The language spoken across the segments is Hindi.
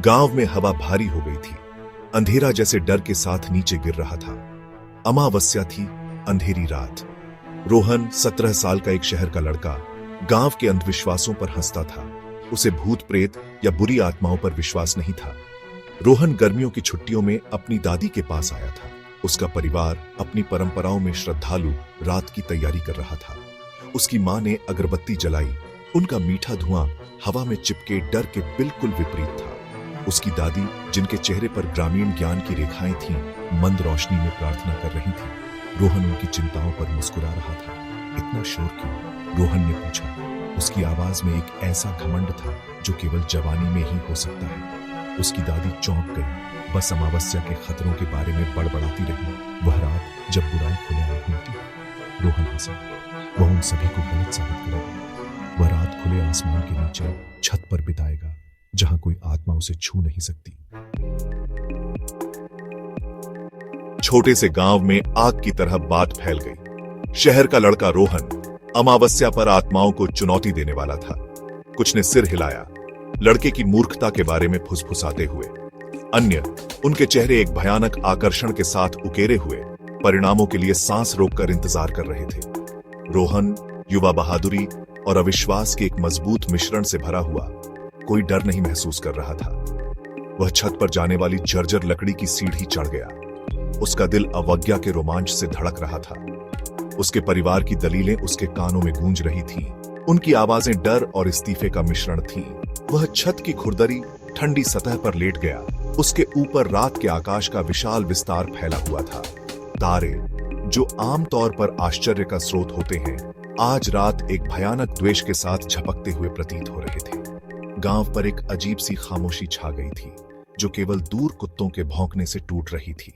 गांव में हवा भारी हो गई थी। अंधेरा जैसे डर के साथ नीचे गिर रहा था। अमावस्या थी, अंधेरी रात। रोहन 17 साल का एक शहर का लड़का गांव के अंधविश्वासों पर हंसता था। उसे भूत प्रेत या बुरी आत्माओं पर विश्वास नहीं था। रोहन गर्मियों की छुट्टियों में अपनी दादी के पास आया था। उसका परिवार अपनी परंपराओं में श्रद्धालु रात की तैयारी कर रहा था। उसकी मां ने अगरबत्ती जलाई। उनका मीठा धुआं हवा में चिपके डर के बिल्कुल विपरीत था। उसकी दादी, जिनके चेहरे पर ग्रामीण ज्ञान की रेखाएं थीं, मंद रोशनी में प्रार्थना कर रही थी। रोहन उनकी चिंताओं पर मुस्कुरा रहा था। इतना शोर क्यों? रोहन ने पूछा। उसकी आवाज में एक ऐसा घमंड था जो केवल जवानी में ही हो सकता है। उसकी दादी चौंक गई। बस अमावस्या के खतरों के बारे में बड़बड़ाती रही। वह रात जब बुराई खुलेआम होती। रोहन हंसा। वह उन सभी को गलत साबित करेगा। वह रात खुले आसमान के नीचे छत पर बिताएगा, जहां कोई आत्मा उसे छू नहीं सकती। छोटे से गांव में आग की तरह बात फैल गई। शहर का लड़का रोहन अमावस्या पर आत्माओं को चुनौती देने वाला था। कुछ ने सिर हिलाया, लड़के की मूर्खता के बारे में फुसफुसाते हुए। अन्य, उनके चेहरे एक भयानक आकर्षण के साथ उकेरे हुए, परिणामों के लिए सांस रोककर इंतजार कर रहे थे। रोहन युवा बहादुरी और अविश्वास के एक मजबूत मिश्रण से भरा हुआ कोई डर नहीं महसूस कर रहा था। वह छत पर जाने वाली जर्जर लकड़ी की सीढ़ी चढ़ गया। उसका दिल अवज्ञा के रोमांच से धड़क रहा था। उसके परिवार की दलीलें उसके कानों में गूंज रही थीं। उनकी आवाजें डर और इस्तीफे का मिश्रण थीं। वह छत की खुरदरी ठंडी सतह पर लेट गया। उसके ऊपर रात के आकाश का विशाल विस्तार फैला हुआ था। तारे, जो आमतौर पर आश्चर्य का स्रोत होते हैं, आज रात एक भयानक द्वेष के साथ झपकते हुए प्रतीत हो रहे थे। गांव पर एक अजीब सी खामोशी छा गई थी, जो केवल दूर कुत्तों के भौंकने से टूट रही थी।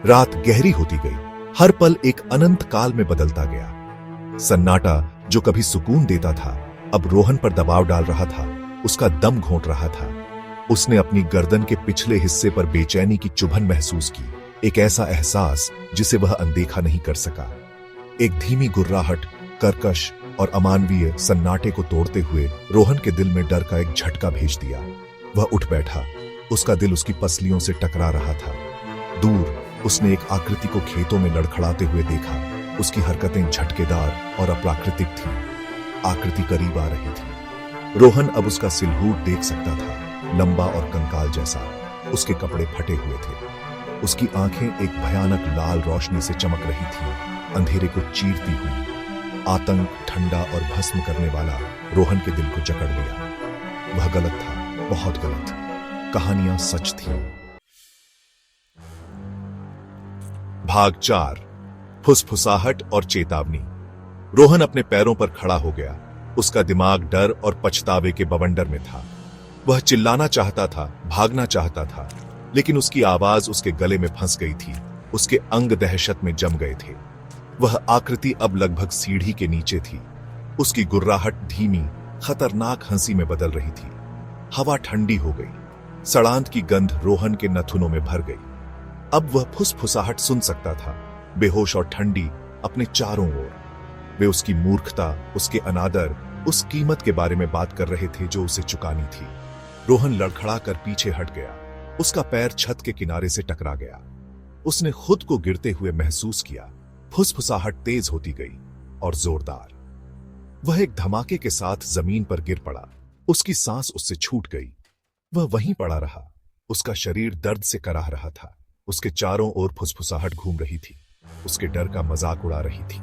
रात गहरी होती गई। हर पल एक अनंत काल में बदलता गया। सन्नाटा, जो कभी सुकून देता था, अब रोहन पर दबाव डाल रहा था। उसका दम घोंट रहा था। उसने अपनी गर्दन के पिछले हिस्से पर बेचैनी की चुभन महसूस की, एक ऐसा एहसास जिसे वह अनदेखा नहीं कर सका। एक धीमी गुर्राहट, कर्कश और अमानवीय सन्नाटे को तोड़ते हुए रोहन के दिल में डर का एक झटका भेज दिया। वह उठ बैठा। उसका दिल उसकी पसलियों से टकरा रहा था। दूर उसने एक आकृति को खेतों में लड़खड़ाते हुए देखा। उसकी हरकतें झटकेदार और अप्राकृतिक थीं। आकृति करीब आ रही थी। रोहन अब उसका सिलहूट देख सकता था, लंबा और कंकाल जैसा। उसके कपड़े फटे हुए थे। उसकी आंखें एक भयानक लाल रोशनी से चमक रही थीं, अंधेरे को चीरती हुई। आतंक, ठंडा और भस्म करने वाला रोहन के दिल को जकड़ लिया। वह गलत था, बहुत गलत। कहानियां सच थीं। भाग 4, फुसफुसाहट और चेतावनी। रोहन अपने पैरों पर खड़ा हो गया। उसका दिमाग डर और पछतावे के बवंडर में था। वह चिल्लाना चाहता था, भागना चाहता था, लेकिन उसकी आवाज उसके गले में फंस गई थी। उसके अंग दहशत में जम गए थे। वह आकृति अब लगभग सीढ़ी के नीचे थी। उसकी गुर्राहट धीमी, खतरनाक हंसी में बदल रही थी। हवा ठंडी हो गई। सड़ांत की गंध रोहन के नथुनों में भर गई। अब वह फुसफुसाहट सुन सकता था, बेहोश और ठंडी, अपने चारों ओर। वे उसकी मूर्खता, उसके अनादर, उस कीमत के बारे में बात कर रहे थे जो उसे चुकानी थी। रोहन लड़खड़ा कर पीछे हट गया। उसका पैर छत के किनारे से टकरा गया। उसने खुद को गिरते हुए महसूस किया। फुसफुसाहट तेज होती गई और जोरदार। वह एक धमाके के साथ जमीन पर गिर पड़ा। उसकी सांस उससे छूट गई। वह वहीं पड़ा रहा। उसका शरीर दर्द से कराह रहा था। उसके चारों ओर फुसफुसाहट घूम रही थी, उसके डर का मजाक उड़ा रही थी।